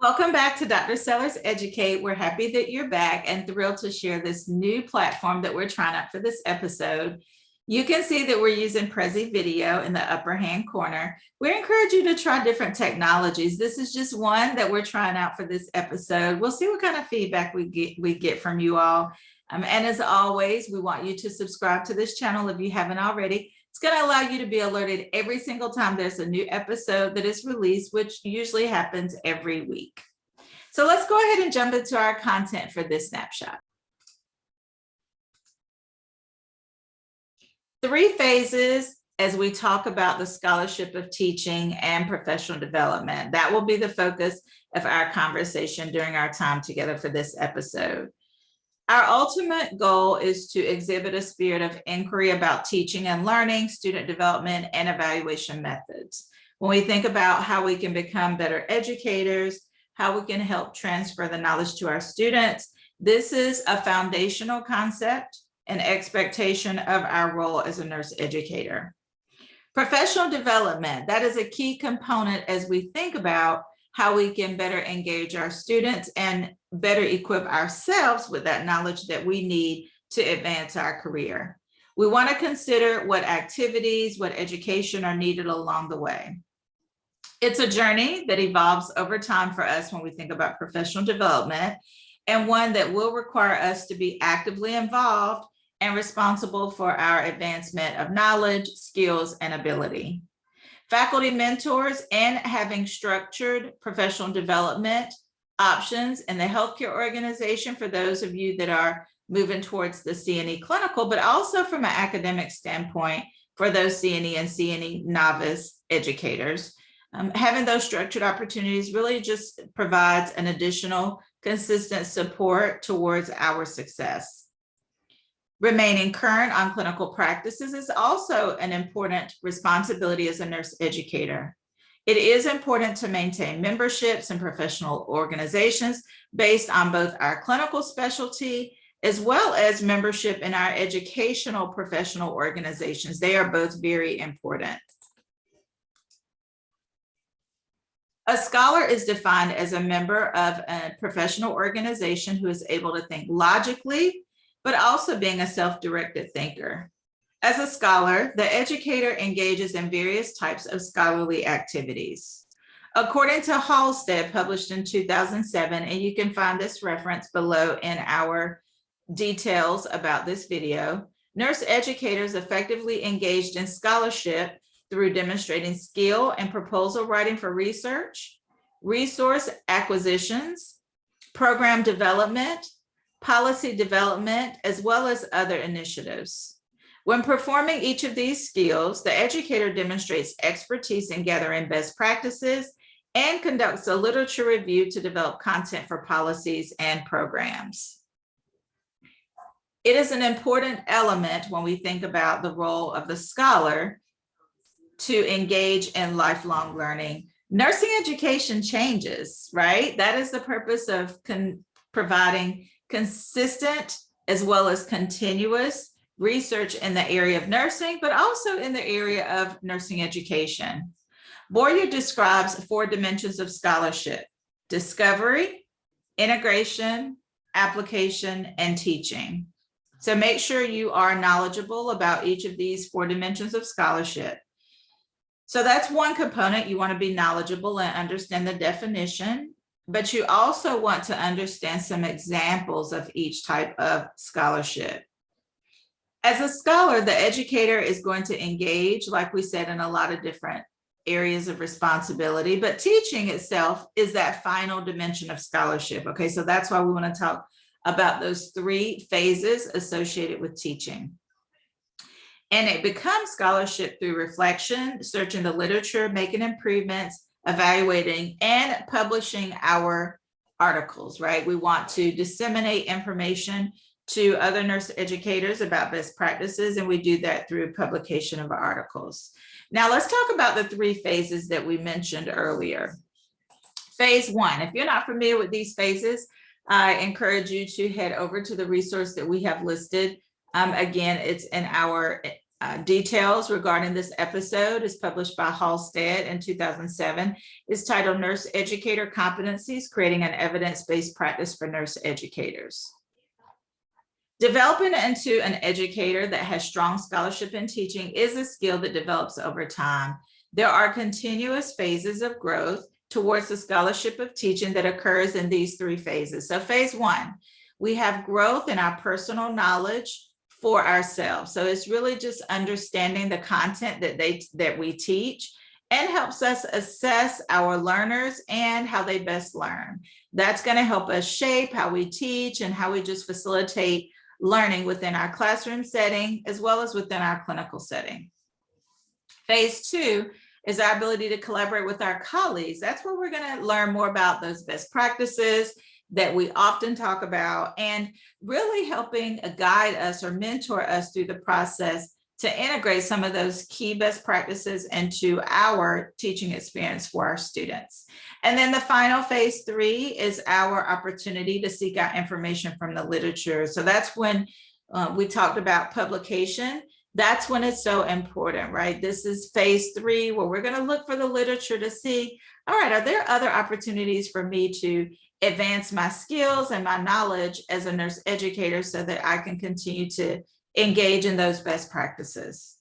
Welcome back to Dr. Sellers Educate. We're happy that you're back and thrilled to share this new platform that we're trying out for this episode. You can see that we're using Prezi Video in the upper hand corner. We encourage you to try different technologies. This is just one that we're trying out for this episode. We'll see what kind of feedback we get from you all. And as always, we want you to subscribe to this channel if you haven't already. It's going to allow you to be alerted every single time there's a new episode that is released, which usually happens every week. So let's go ahead and jump into our content for this snapshot. 3 phases as we talk about the scholarship of teaching and professional development. That will be the focus of our conversation during our time together for this episode. Our ultimate goal is to exhibit a spirit of inquiry about teaching and learning, student development, and evaluation methods. When we think about how we can become better educators, how we can help transfer the knowledge to our students, this is a foundational concept and expectation of our role as a nurse educator. Professional development, that is a key component as we think about how we can better engage our students and better equip ourselves with that knowledge that we need to advance our career. We want to consider what activities, what education are needed along the way. It's a journey that evolves over time for us when we think about professional development, and one that will require us to be actively involved and responsible for our advancement of knowledge, skills, and ability. Faculty mentors and having structured professional development options in the healthcare organization for those of you that are moving towards the CNE clinical, but also from an academic standpoint for those CNE and CNE novice educators. Having those structured opportunities really just provides an additional consistent support towards our success. Remaining current on clinical practices is also an important responsibility as a nurse educator. It is important to maintain memberships in professional organizations based on both our clinical specialty as well as membership in our educational professional organizations. They are both very important. A scholar is defined as a member of a professional organization who is able to think logically, but also being a self-directed thinker. As a scholar, the educator engages in various types of scholarly activities. According to Halstead, published in 2007, and you can find this reference below in our details about this video, nurse educators effectively engaged in scholarship through demonstrating skill in proposal writing for research, resource acquisitions, program development, policy development, as well as other initiatives. When performing each of these skills, the educator demonstrates expertise in gathering best practices and conducts a literature review to develop content for policies and programs. It is an important element when we think about the role of the scholar to engage in lifelong learning. Nursing education changes, right? That is the purpose of providing consistent as well as continuous research in the area of nursing, but also in the area of nursing education. Boyer describes 4 dimensions of scholarship: discovery, integration, application, and teaching. So make sure you are knowledgeable about each of these 4 dimensions of scholarship. So that's one component. You want to be knowledgeable and understand the definition, but you also want to understand some examples of each type of scholarship. As a scholar, the educator is going to engage, like we said, in a lot of different areas of responsibility, but teaching itself is that final dimension of scholarship. Okay, so that's why we want to talk about those 3 phases associated with teaching. And it becomes scholarship through reflection, searching the literature, making improvements, evaluating, and publishing our articles, right? We want to disseminate information to other nurse educators about best practices, and we do that through publication of articles. Now let's talk about the 3 phases that we mentioned earlier. Phase 1, if you're not familiar with these phases, I encourage you to head over to the resource that we have listed. Again, it's in our details regarding this episode is published by Halstead in 2007. It's titled Nurse Educator Competencies, Creating an Evidence-Based Practice for Nurse Educators. Developing into an educator that has strong scholarship in teaching is a skill that develops over time. There are continuous phases of growth towards the scholarship of teaching that occurs in these three phases. So phase one, we have growth in our personal knowledge for ourselves. So it's really just understanding the content that we teach, and helps us assess our learners and how they best learn. That's going to help us shape how we teach and how we just facilitate learning within our classroom setting, as well as within our clinical setting. Phase two is our ability to collaborate with our colleagues. That's where we're going to learn more about those best practices that we often talk about, and really helping guide us or mentor us through the process to integrate some of those key best practices into our teaching experience for our students. And then the final phase three is our opportunity to seek out information from the literature. So that's when we talked about publication. That's when it's so important, right? This is phase three, where we're going to look for the literature to see, all right, are there other opportunities for me to advance my skills and my knowledge as a nurse educator so that I can continue to engage in those best practices.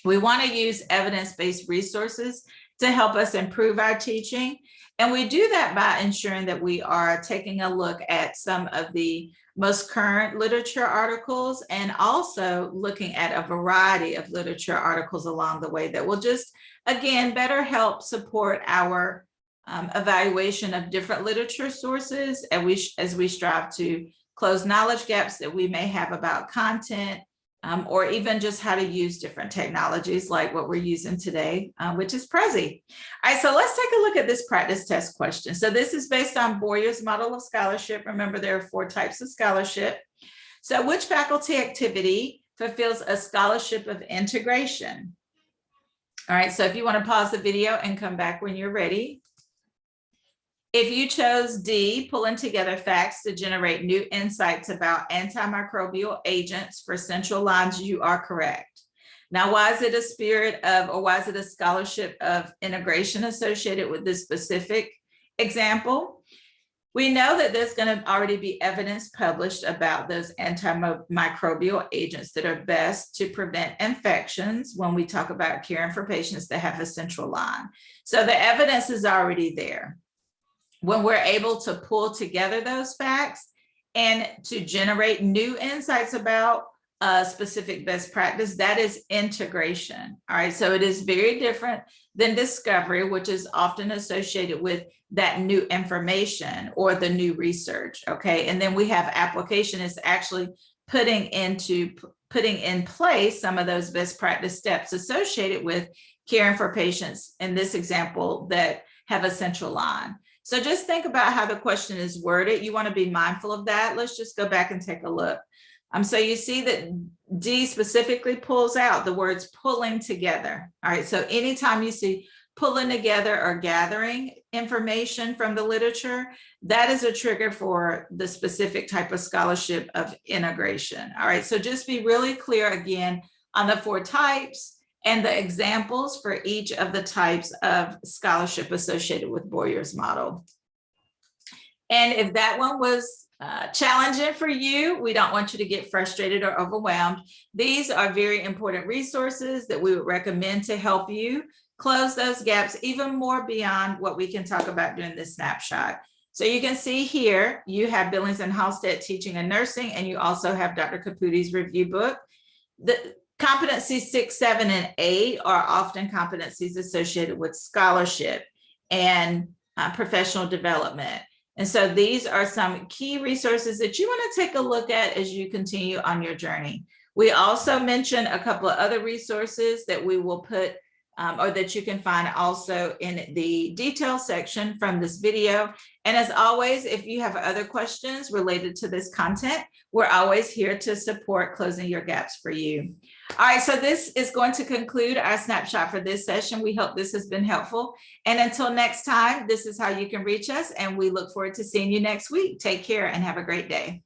We want to use evidence-based resources to help us improve our teaching. And we do that by ensuring that we are taking a look at some of the most current literature articles, and also looking at a variety of literature articles along the way that will just, again, better help support our evaluation of different literature sources as we strive to close knowledge gaps that we may have about content, or even just how to use different technologies like what we're using today, which is Prezi. All right, so let's take a look at this practice test question. So this is based on Boyer's model of scholarship. Remember, there are 4 types of scholarship. So which faculty activity fulfills a scholarship of integration? All right, so if you want to pause the video and come back when you're ready. If you chose D, pulling together facts to generate new insights about antimicrobial agents for central lines, you are correct. Now, why is it a spirit of, or why is it a scholarship of integration associated with this specific example? We know that there's going to already be evidence published about those antimicrobial agents that are best to prevent infections when we talk about caring for patients that have a central line. So the evidence is already there. When we're able to pull together those facts and to generate new insights about a specific best practice, that is integration. All right, so it is very different than discovery, which is often associated with that new information or the new research. Okay, and then we have application is actually putting in place some of those best practice steps associated with caring for patients, in this example, that have a central line. So just think about how the question is worded. You want to be mindful of that. Let's just go back and take a look. So you see that D specifically pulls out the words pulling together. All right, so anytime you see pulling together or gathering information from the literature, that is a trigger for the specific type of scholarship of integration. All right, so just be really clear again on the 4 types and the examples for each of the types of scholarship associated with Boyer's model. And if that one was challenging for you, we don't want you to get frustrated or overwhelmed. These are very important resources that we would recommend to help you close those gaps even more beyond what we can talk about during this snapshot. So you can see here, you have Billings and Halstead Teaching and Nursing, and you also have Dr. Caputi's review book. The competencies 6, 7, and 8 are often competencies associated with scholarship and professional development. And so these are some key resources that you want to take a look at as you continue on your journey. We also mentioned a couple of other resources that we will put or that you can find also in the details section from this video. And as always, if you have other questions related to this content, we're always here to support closing your gaps for you. All right, so this is going to conclude our snapshot for this session. We hope this has been helpful. And until next time, this is how you can reach us, and we look forward to seeing you next week. Take care and have a great day.